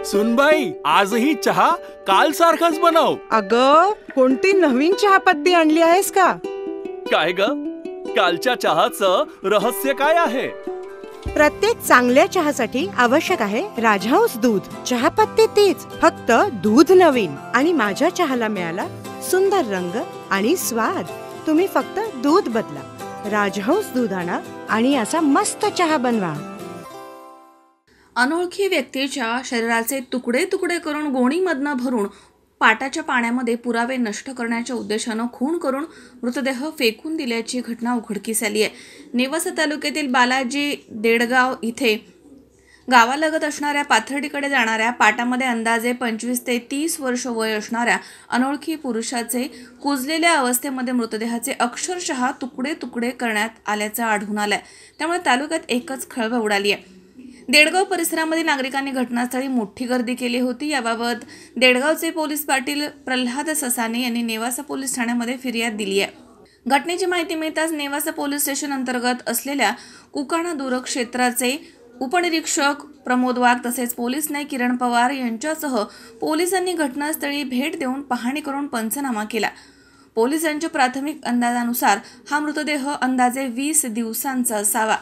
सुनबाई, आजही चहा काल सारखाच बनव. अगं, कोणती नवीन चहापत्ती आणली आहेस का? काय ग, कालच्या चहाचं रहस्य काय आहे? प्रत्येक चांगल्या चहासाठी आवश्यक आहे राजहंस दूध. चहापत्ती तीच, फक्त दूध नवीन. आणि माझ्या चहाला मिळाला सुंदर रंग आणि स्वाद. तुम्ही फक्त दूध बदला, राजहंस दूध आणा आणि असा मस्त चहा बनवा. अनोळखी व्यक्तीच्या शरीराचे तुकडे तुकडे करून गोणीमधनं भरून पाटाच्या पाण्यामध्ये पुरावे नष्ट करण्याच्या उद्देशानं खून करून मृतदेह फेकून दिल्याची घटना उघडकीस आली आहे. नेवासा तालुक्यातील बालाजी देडगाव इथे गावालगत असणाऱ्या पाथर्डीकडे जाणाऱ्या पाटामध्ये अंदाजे 25 ते 30 वर्ष वय असणाऱ्या अनोळखी पुरुषाचे कुजलेल्या अवस्थेमध्ये मृतदेहाचे अक्षरशः तुकडे तुकडे करण्यात आल्याचं आढळून आलंय. त्यामुळे तालुक्यात एकच खळबळ उडाली आहे. देडगाव परिसरामध्ये नागरिकांनी घटनास्थळी मोठी गर्दी केली होती. याबाबत देडगावचे पोलीस पाटील प्रल्हाद ससाने यांनी नेवासा पोलीस ठाण्यामध्ये फिर्याद दिली आहे. घटनेची माहिती मिळताच नेवासा पोलीस स्टेशन अंतर्गत असलेल्या कुकाणा दूर क्षेत्राचे उपनिरीक्षक प्रमोद वाघ तसेच पोलीस नाईक किरण पवार यांच्यासह पोलिसांनी घटनास्थळी भेट देऊन पाहणी करून पंचनामा केला. पोलिसांच्या प्राथमिक अंदाजानुसार हा मृतदेह अंदाजे 20 दिवसांचा असावा.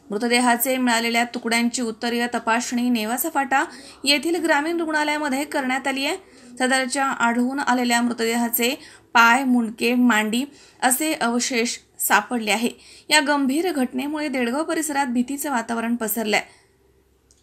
मृतदेहाचे मिळालेल्या तुकड्यांची उत्तरीय तपासणी नेवासा फाटा येथील ग्रामीण रुग्णालयामध्ये करण्यात आली आहे. सदरच्या आढळून आलेल्या मृतदेहाचे पाय, मुंडके, मांडी असे अवशेष सापडले आहे. या गंभीर घटनेमुळे देडगाव परिसरात भीतीचं वातावरण पसरलंय.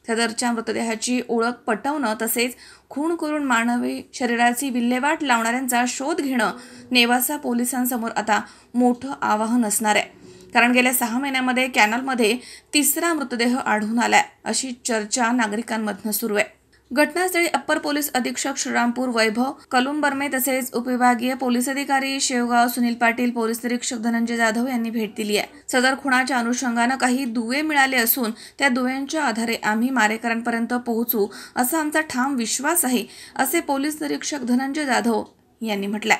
सदरच्या मृतदेहाची ओळख पटवणं तसेच खून करून मानवी शरीराची विल्हेवाट लावणाऱ्यांचा शोध घेणं नेवासा पोलिसांसमोर आता मोठं आव्हान असणार आहे. कारण गेल्या 6 महिन्यामध्ये कॅनलमध्ये 3रा मृतदेह आढळून आलाय अशी चर्चा नागरिकांमधनं सुरू आहे. घटनास्थळी अप्पर पोलीस अधीक्षक श्रीरामपूर वैभव कलुंबर्मे तसेच उपविभागीय पोलीस अधिकारी शेवगाव सुनील पाटील, पोलीस निरीक्षक धनंजय जाधव यांनी भेट दिली आहे. सदर खुनाच्या अनुषंगानं काही दुवे मिळाले असून त्या दुव्यांच्या आधारे आम्ही मारेकरांपर्यंत पोहोचू असा आमचा ठाम विश्वास आहे, असे पोलीस निरीक्षक धनंजय जाधव यांनी म्हटलंय.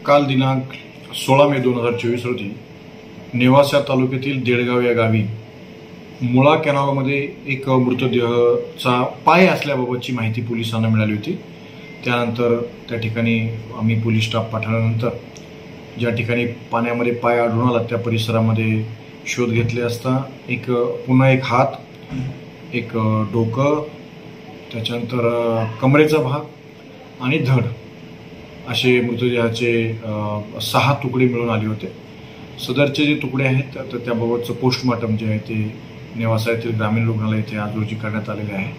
काल दिनांक 16 मे 2024 रोजी नेवासा तालुक्यातील देडगाव या गावी मुळा कॅनॉलमध्ये एक मृतदेहाचा पाय असल्याबाबतची माहिती पोलिसांना मिळाली होती. त्यानंतर त्या ठिकाणी आम्ही पोलीस स्टाफ पाठवल्यानंतर ज्या ठिकाणी पाण्यामध्ये पाय आढळून आला त्या परिसरामध्ये शोध घेतले असता पुन्हा एक हात, एक डोकं, त्याच्यानंतर कमरेचा भाग आणि धड असे मृतदेहाचे 6 तुकडे मिळून आले होते. सदरचे जे तुकडे आहेत तर त्याबाबतचं पोस्टमॉर्टम जे आहे ते नेवासा येथील ग्रामीण रुग्णालय येथे आज रोजी करण्यात आलेले आहे.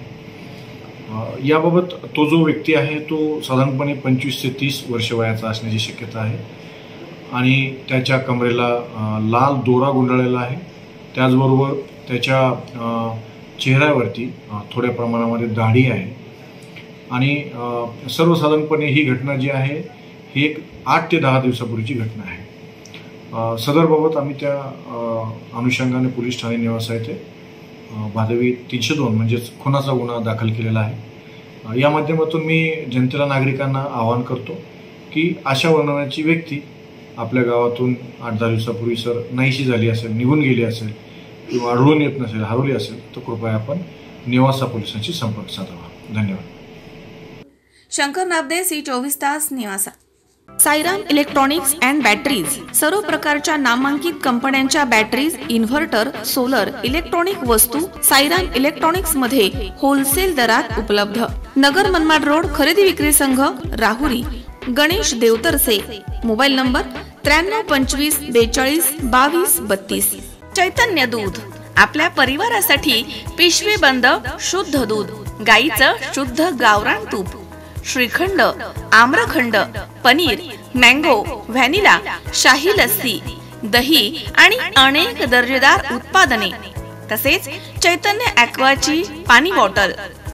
याबाबत तो जो व्यक्ती आहे तो साधारणपणे 25 ते 30 वर्ष वयाचा असण्याची शक्यता आहे आणि त्याच्या कमरेला लाल दोरा गुंडाळलेला आहे. त्याचबरोबर त्याच्या चेहऱ्यावरती थोड्या प्रमाणामध्ये दाढी आहे आणि सर्वसाधारणपणे ही घटना जी आहे ही एक 8 ते 10 दिवसापूर्वीची घटना आहे. सदरबाबत आम्ही त्या अनुषंगाने पोलीस ठाणे नेवासा येथे भादवी 302 म्हणजेच खुनाचा गुन्हा दाखल केलेला आहे. या माध्यमातून मी जनतेला, नागरिकांना आवाहन करतो की अशा वर्णनाची व्यक्ती आपल्या गावातून 8-10 दिवसापूर्वी नाहीशी झाली असेल, निघून गेली असेल किंवा आढळून येत नसेल, हरवली असेल तर कृपया आपण नेवासा पोलिसांशी संपर्क साधावा. धन्यवाद. शंकर नाबदे, C24 तास, Nevasa. Sairam electronics and batteries सर्व प्रकारच्या नामांकित कंपन्यांच्या बॅटरीज, इन्व्हर्टर, सोलर, इलेक्ट्रॉनिक वस्तू साईराम इलेक्ट्रॉनिक्स मध्ये होलसेल दरात उपलब्ध. नगर मनमाड रोड, खरेदी विक्री संघ, राहुरी. गणेश देवतरसे. Mobile number 9325 42 22 32. चैतन्य दूध आपल्या परिवारासाठी पिशवी बंद शुद्ध दूध, गाईचं शुद्ध गावरान तूप, श्रीखंड, आम्रखंड, पनीर, मँगो, व्हॅनिला, शाही लस्सी, दही आणि अनेक दर्जेदार उत्पादने तसेच चैतन्य ॲक्वाची पाणी बॉटल.